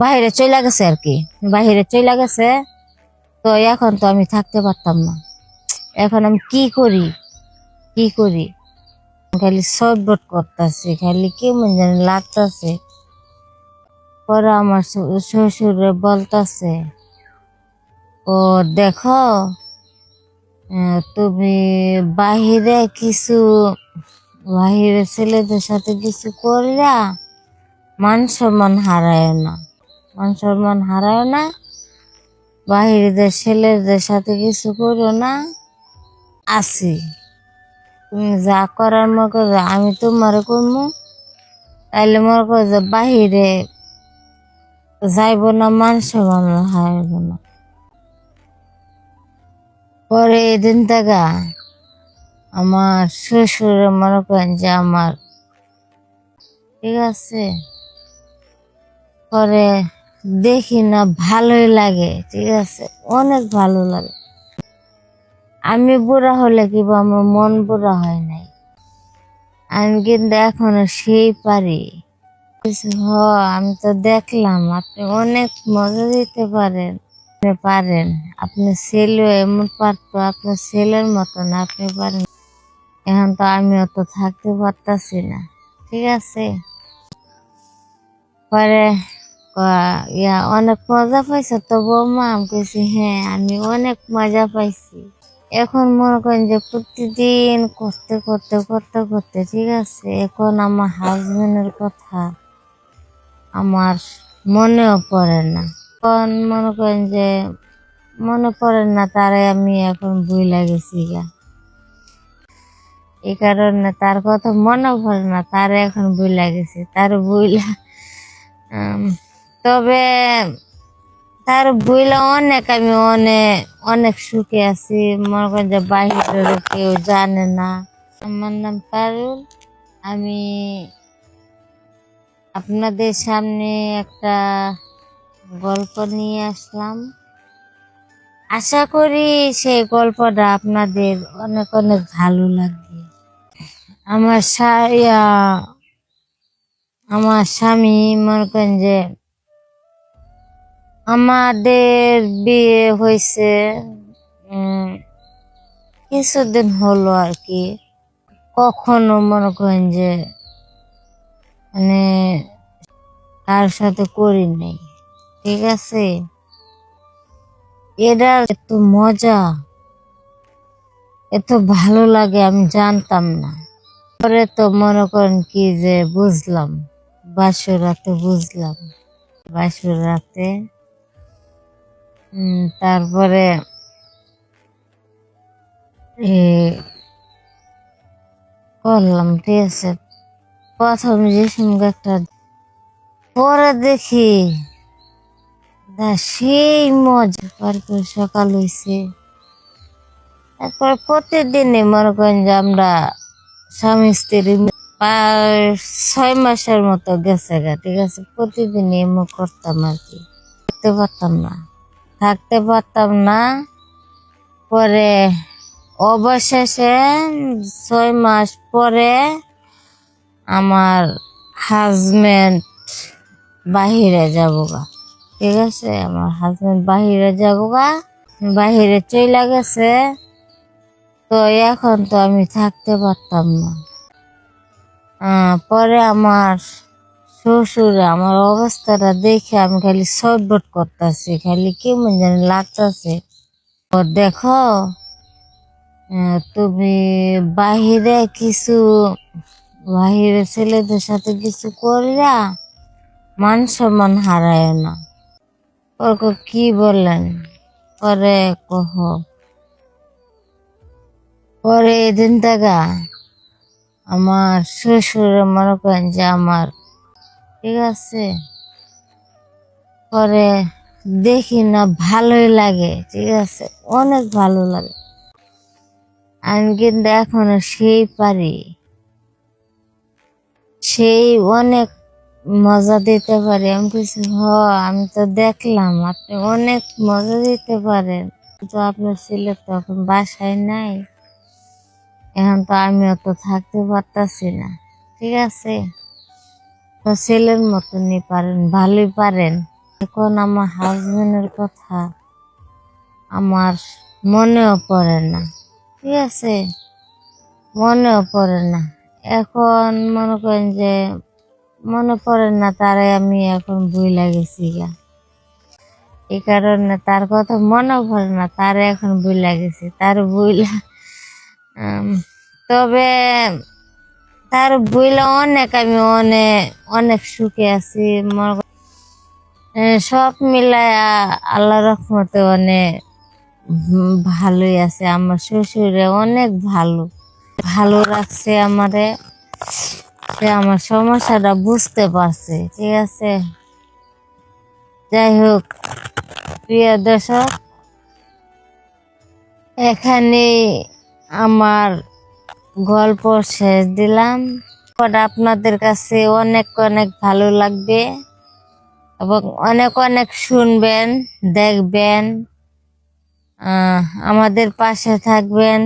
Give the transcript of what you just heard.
বাইরে চলে গেছে আর কি, বাইরে চলে গেছে। তো এখন তো আমি থাকতে পারতাম না। এখন আমি কি করি, কি করি, খালি শর্টবট করতেছে, খালি কেমন জানি লাগতেছে। পরে আমার শ্বশুরে বলতেছে, ও দেখো, তুমি বাহিরে কিছু, বাহিরে ছেলেদের সাথে কিছু করিয়া মান সম্মান হারায় না, মান সম্মান হারায় না, বাহিরের ছেলেদের সাথে কিছু করো না। আসি, তুমি যা করার মনে করো আমি তোমার করবো, তাইলে মনে করো যে বাহিরে যাইব না, মান সম্মান হারাইব না। পরে এদিন থেকে আমার শ্বশুরে মনে করেন যে আমার, ঠিক আছে, পরে দেখি না ভালোই লাগে, ঠিক আছে, অনেক ভালো লাগে। আমি বুড়া হলে কি আমার মন বুড়া হয় নাই, আমি কিন্তু এখনো সেই পারি। আমি তো দেখলাম আপনি অনেক মজা দিতে পারেন, আপনি পারেন, আপনি ছেলে এমন পারতো, আপনার ছেলের মতন আপনি পারেন। এখন তো আমি অত থাকতে পারতাছি না, ঠিক আছে। পরে অনেক মজা পাইছো তো বৌমা? আমি কইছি হ্যাঁ, আমি অনেক মজা পাইছি। এখন মনে করেন যে প্রতিদিন করতে করতে করতে করতে, ঠিক আছে, এখন আমার হাজবেন্ডের কথা আমার মনেও পড়ে না। এখন মনে করেন যে মনে পড়ে না, তারে আমি এখন ভুইলা গেছি গা, এই কারণে তার কথা মনে পড়ে না, তারে এখন ভুইলা গেছি, তার ভুইলা। তবে তার বইলা অনেক, আমি অনেক অনেক সুখে আছি। মনে করেন যে বাহিরের কেউ জানে না। আমার নাম পারুল। আমি আপনাদের সামনে একটা গল্প নিয়ে আসলাম। আশা করি সেই গল্পটা আপনাদের অনেক অনেক ভালো লাগবে। আমার আমার স্বামী মনে করেন যে আমাদের বিয়ে হয়েছে কিছুদিন হলো আর কি। কখনো মনে করেন যে মানে তার সাথে করি নাই, ঠিক আছে। এটা এত মজা, এত ভালো লাগে আমি জানতাম না। পরে তো মনে করেন কি যে বুঝলাম, বাসর রাতে বুঝলাম, বাসর রাতে তারপরে করলাম, ঠিক আছে। প্রথম যে সঙ্গে একটা, পরে দেখি সেই মজা। তারপর সকাল হয়েছে, তারপর প্রতিদিনই মনে করেন যে আমরা স্বামী স্ত্রী 6 মাসের মতো গেছে গা, ঠিক আছে। প্রতিদিনই এমন করতাম আর কি, থাকতে পারতাম না, থাকতে পারতাম না। পরে অবশেষে 6 মাস পরে আমার হাজবেন্ড বাহিরে যাবো গা, ঠিক আছে। আমার হাজবেন্ড বাহিরে যাবো গা, বাহিরে চলে গেছে। তো এখন তো আমি থাকতে পারতাম না। পরে আমার শ্বশুরে আমার অবস্থাটা দেখে আমি খালি শর্টবট করতেছি, খালি কেমন জানি লাগতেছে। দেখো, তুমি বাহিরে কিছু, বাহিরে ছেলেদের সাথে কিছু করিয়া মান সম্মান হারায় না। কি বললেন? পরে কহ, পরে এদিন থেকে আমার শ্বশুরে মনে করেন যে আমার, ঠিক আছে, পরে দেখি না ভালোই লাগে, ঠিক আছে, অনেক ভালো লাগে। আমি কিন্তু এখনো সেই পারি, সেই অনেক মজা দিতে পারি। আমি কিছু আমি তো দেখলাম আপনি অনেক মজা দিতে পারেন, কিন্তু আপনার ছেলে তো এখন বাসায় নাই। এখন তো আমি অত থাকতে পারতাছি না, ঠিক আছে। তো ছেলের মতনই পারেন, ভালোই পারেন। এখন আমার হাজবেন্ডের কথা আমার মনেও পড়ে না, ঠিক আছে, মনেও পড়ে না। এখন মনে করেন যে মনে পড়ে না, তারে আমি এখন ভুইলা গেছি গা, এই কারণে তার কথা মনে পড়ে না, তারে এখন ভুইলা গেছি, তার ভুইলা তবে তার ভুইলা অনেক আমি অনেক অনেক সুখে আছি। সব মিলায়া আল্লাহ রহমতে অনেক ভালোই আছে। আমার শ্বশুরে অনেক ভালো ভালো রাখছে আমারে, সে আমার সমস্যাটা বুঝতে পারছে, ঠিক আছে। যাই হোক প্রিয় দর্শক, এখানে আমার গল্প শেষ দিলাম। আপনাদের কাছে অনেক অনেক ভালো লাগবে এবং অনেক অনেক শুনবেন, দেখবেন, আমাদের পাশে থাকবেন।